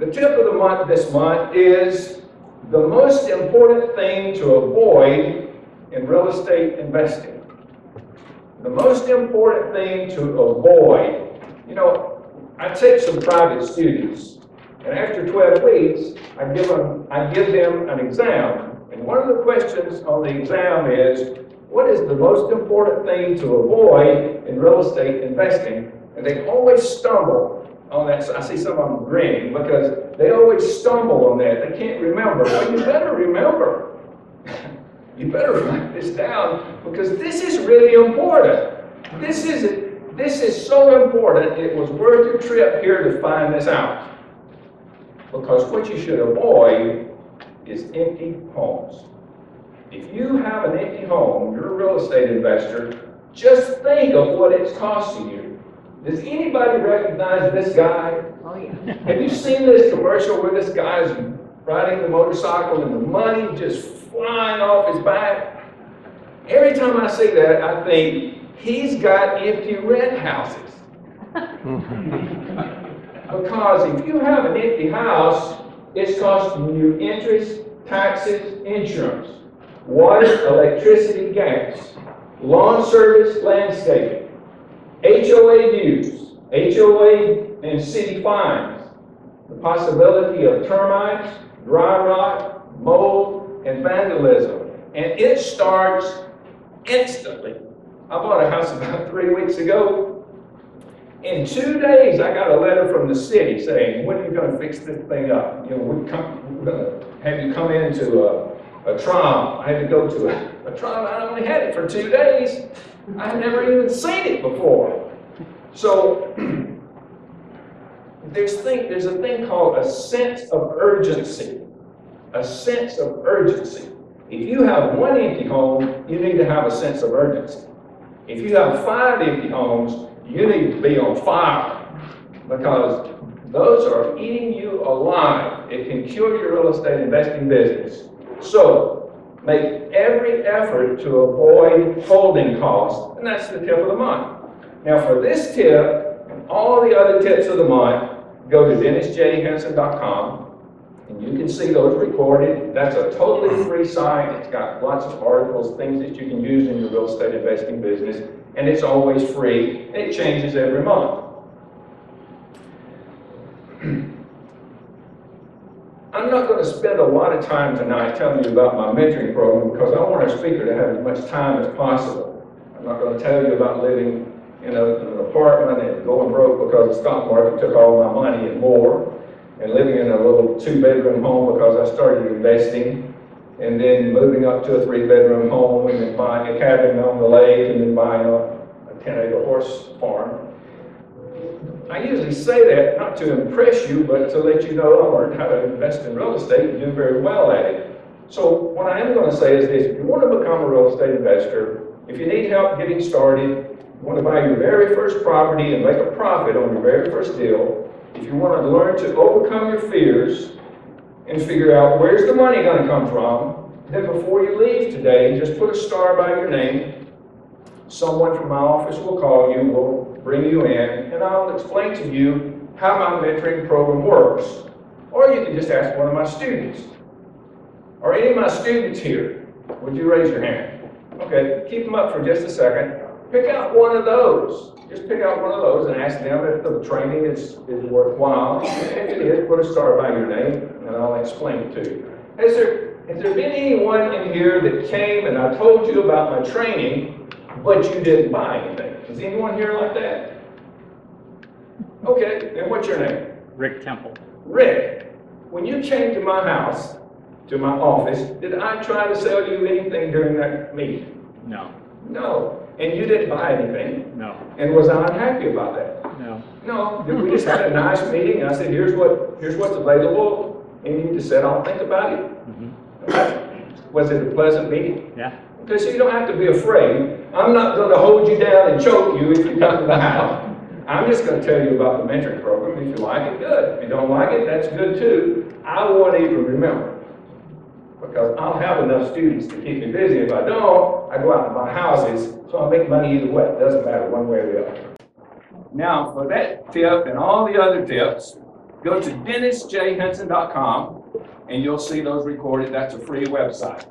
The tip of the month this month is the most important thing to avoid in real estate investing. The most important thing to avoid. You know, I take some private students, and after 12 weeks, I give them an exam. And one of the questions on the exam is, what is the most important thing to avoid in real estate investing? And they always stumble on that. So I see some of them grinning because they always stumble on that. They can't remember. Well, you better remember. You better write this down because this is really important. This is so important. It was worth your trip here to find this out. Because what you should avoid is empty homes. If you have an empty home, you're a real estate investor, just think of what it's costing you. Does anybody recognize this guy? Oh, yeah. Have you seen this commercial where this guy's riding the motorcycle and the money just flying off his back? Every time I see that, I think he's got empty rent houses. Because if you have an empty house, it's costing you interest, taxes, insurance, water, electricity, gas, lawn service, landscaping, HOA dues, HOA and city fines, the possibility of termites, dry rot, mold, and vandalism. And it starts instantly. I bought a house about 3 weeks ago. In 2 days, I got a letter from the city saying, when are you going to fix this thing up? You know, we're going to have you come into a trial. I had to go to a trial. I only had it for 2 days. I've never even seen it before. So there's a thing called a sense of urgency. A sense of urgency. If you have one empty home, you need to have a sense of urgency. If you have 5 empty homes, you need to be on fire because those are eating you alive. It can kill your real estate investing business. So make every effort to avoid holding costs, and that's the tip of the month. Now for this tip and all the other tips of the month, go to DennisJHenson.com and you can see those recorded. That's a totally free site. It's got lots of articles, things that you can use in your real estate investing business, and it's always free, and it changes every month. I'm not going to spend a lot of time tonight telling you about my mentoring program because I want our speaker to have as much time as possible. I'm not going to tell you about living in an apartment and going broke because the stock market took all my money and more, and living in a little 2-bedroom home because I started investing, and then moving up to a 3-bedroom home, and then buying a cabin on the lake, and then buying a 10-acre horse farm. I usually say that not to impress you, but to let you know I learned how to invest in real estate and do very well at it. So what I am going to say is this: if you want to become a real estate investor, if you need help getting started, you want to buy your very first property and make a profit on your very first deal, if you want to learn to overcome your fears and figure out where's the money going to come from, then before you leave today, just put a star by your name. Someone from my office will call you, will bring you in, and I'll explain to you how my mentoring program works. Or you can just ask one of my students. Are any of my students here? Would you raise your hand? Okay, keep them up for just a second. Pick out one of those. Just pick out one of those and ask them if the training is worthwhile. If it is, put a star by your name, and I'll explain it to you. Has there been anyone in here that came and I told you about my training, but you didn't buy anything? Is anyone here like that? Okay, and what's your name? Rick Temple. Rick, when you came to my house, to my office, did I try to sell you anything during that meeting? No. No. And you didn't buy anything? No. And was I unhappy about that? No. No. We just had a nice meeting. I said, here's what's available, and you just said, I'll think about it. Mm-hmm. Was it a pleasant meeting? Yeah. Okay, so you don't have to be afraid. I'm not going to hold you down and choke you if you come to the house. I'm just going to tell you about the mentoring program. If you like it, good. If you don't like it, that's good too. I won't even remember because I'll have enough students to keep me busy. If I don't, I go out and buy houses, so I'll make money either way. It doesn't matter one way or the other. Now, for that tip and all the other tips, Go to DennisJHenson.com and you'll see those recorded. That's a free website.